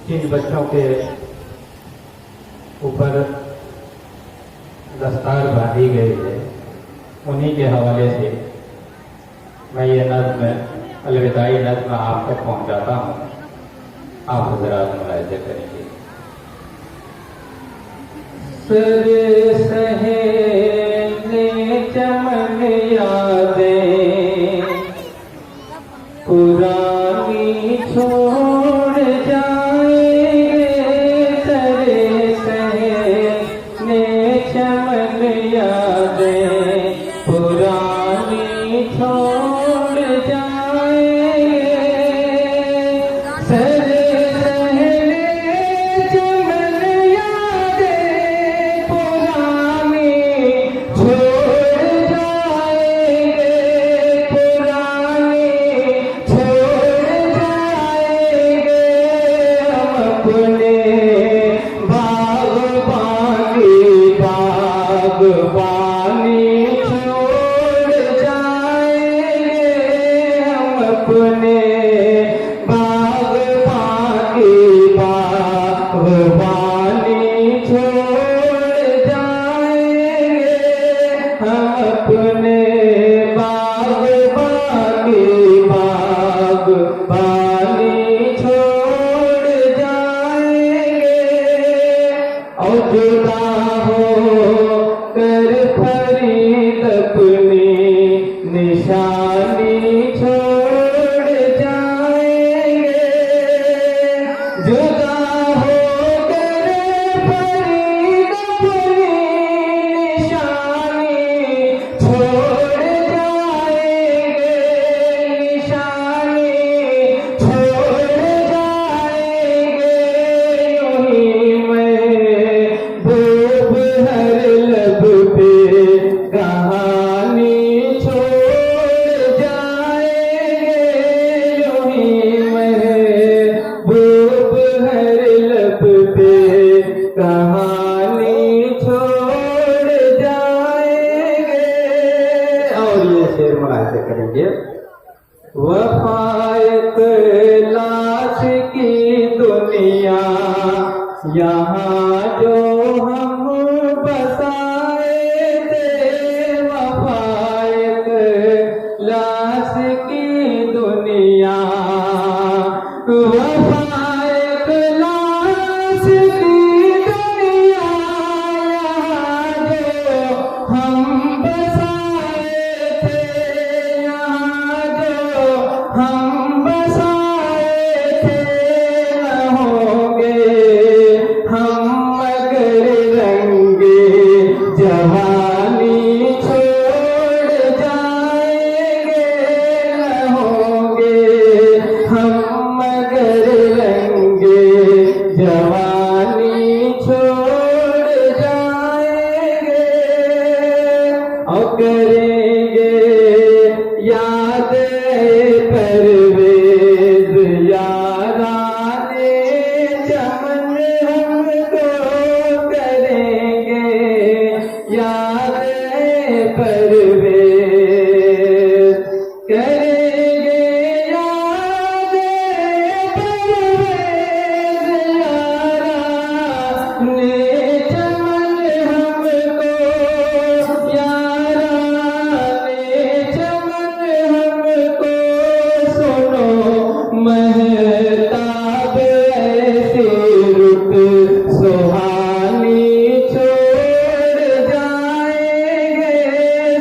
जिन बच्चों के ऊपर दस्तार बांधी गई है उन्हीं के हवाले से मैं ये नज़्म अलविदाई नज़्म आप तक पहुँचाता हूँ। आप हज़रात मुलाहिज़ा करेंगे। सर सहेले चमन यादें पुरानी छोड़ जाएंगे। सर सहेले चमन यादें पुरानी छोड़ जाएंगे। सर बागबानी छोड़ जाएंगे हम अपने बागबानी छोड़ जाएंगे हम अपने बागबानी छोड़ जाएंगे। और जुदा हो कर फरीद अपनी निशानी छोड़ जाएंगे। जुदा हो कर फरीद अपनी निशानी छोड़ जाएंगे। निशानी छोड़ जाएंगे। यूं ही मैं डूब हर लब पे कहानी छोड़ जाएंगे। यूं ही महबूब हर लब पे कहानी छोड़ जाएंगे। और ये शेर मुलाहिज़ा करेंगे। वफ़ात लाश की दुनिया यहाँ जो हम बसाए थे। वफ़ात लाश की दुनिया वफ़ात लाश की दुनिया यहाँ जो हम बसाए थे। यहाँ जो हम बसाए थे न होंगे हम मगर रंगे जवानी छोड़ जाएंगे। न होंगे हम मगर रंगे जवानी छोड़ जाएंगे। और करेंगे याद परवेज़ याराने चमन हमको करेंगे याद परवेज़ करेंगे याद परवेज़ याराने चमन हमको याराने चमन हमको। सुनो महताब ऐसी रुत सुहानी छोड़ जाएंगे।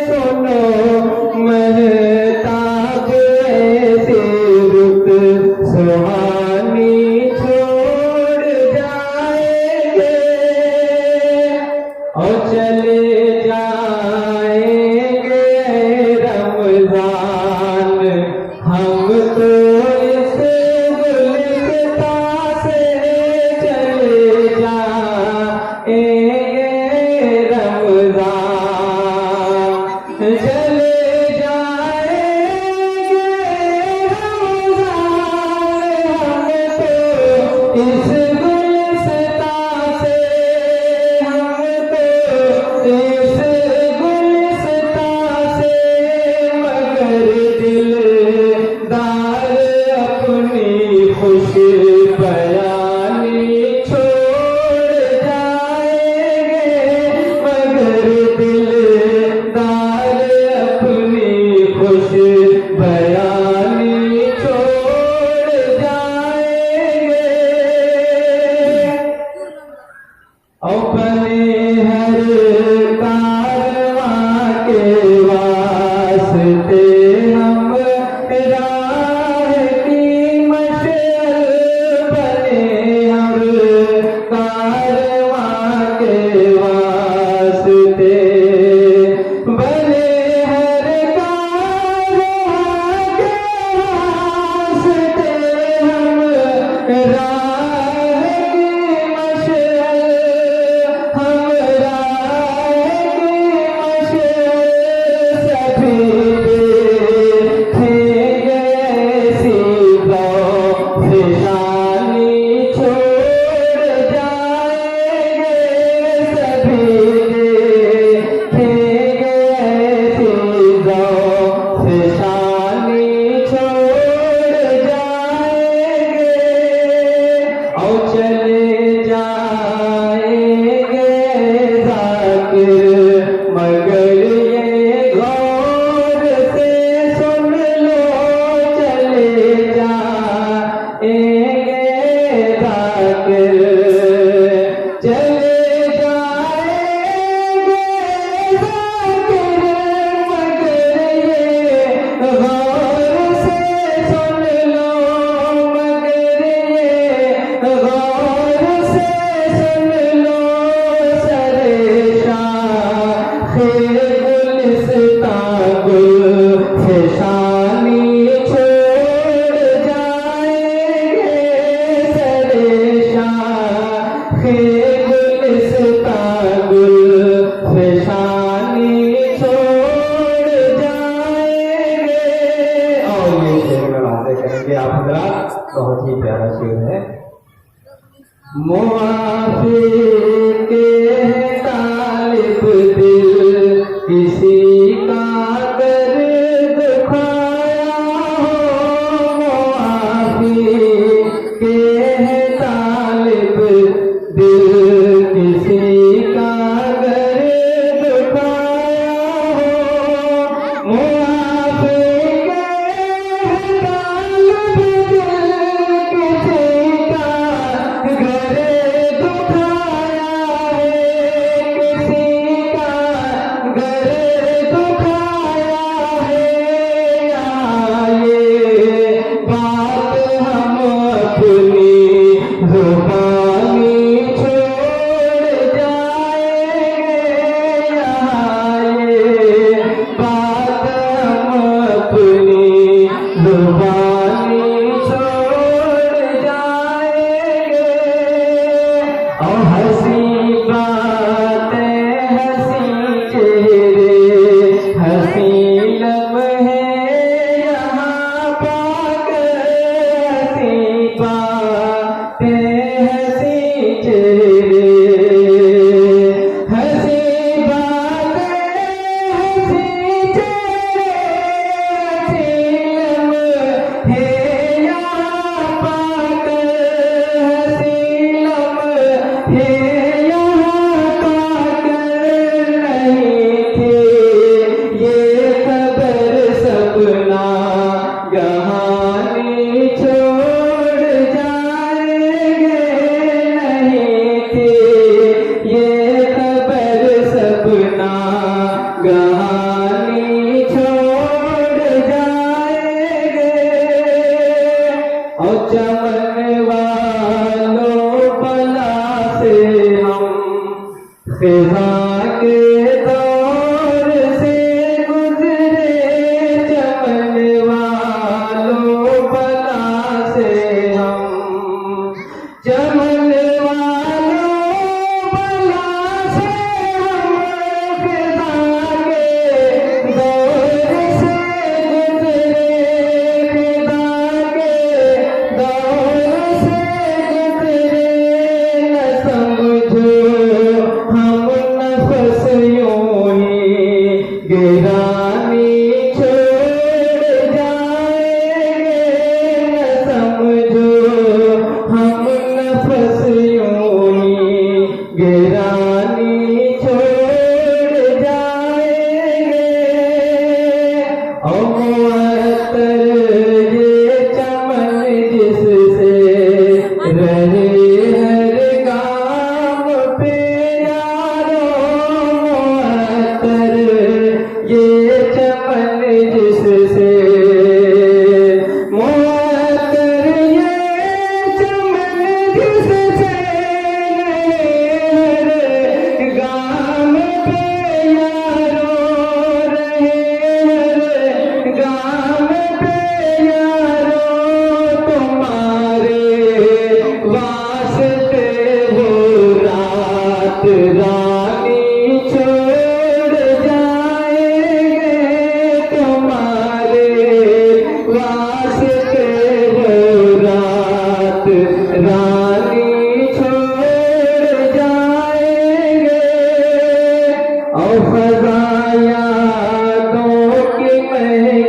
सुनो महताब ऐसी रुत सुहानी छोड़ जाएंगे। और चले जाएंगे रमजान हम तो इस गुलिस्ता से चले जाएंगे रमजान। चले जाएंगे रमजान हम तो इस गुलिस्ता से। हम तो इस गुलिस्ता से मगर दिलदार अपनी खुश बयानी आप हजरात, बहुत ही प्यारा शेर है। मुआफी के तालिब दिल किसी का दर्द खाया हो, मुआफी के तालिब दिल किसी का दर्द खाया हो, मुआफी के तालिब दिल किसी का घर दुखाया है, किसी का घर दुखाया है। ये बात हम अपनी जुबानी छोड़ जाएंगे, ये बात हम अपनी जुबानी छोड़ जाएंगे। और हंसी बातें, हंसी चेहरे, हंसी लम्हे यहाँ पाकर, हंसी बातें, हंसी चेहरे, हंसी बातें, हंसी चेहरे, हंसी लम्हे यहाँ पाकर, हंसी लम्हे यहाँ पाकर नहीं थे ये खबर सपना कहानी छोड़ जाएंगे, नहीं थे ये खबर सपना कहानी छोड़ जाएंगे। और चमन वालों बला से हम फिजा के दौर से गुजरे, चमन वालों बला से हम, चमन वालों बला से हम फिजा के दौर से गुजरे, फिजा के दौर से गुजरे। न समझो हम नफस यूं ही गिरानी छोड़ जाएंगे, न समझो हम नफस यूं ही गिरानी छोड़ जाएंगे। और मुअत्तर ये चमन जिससे रहे हर गाम पे यारो, मुअत्तर ये चमन जिससे, मुअत्तर ये चमन जिससे रहे हर गाम पे यारो, रहे हर गाम पे यारो। तुम्हारे वास्ते वो रात रानी छोड़ जाएंगे, तुम्हारे वास्ते वो रात रानी छोड़ जाएंगे। और खज़ा यादों की महक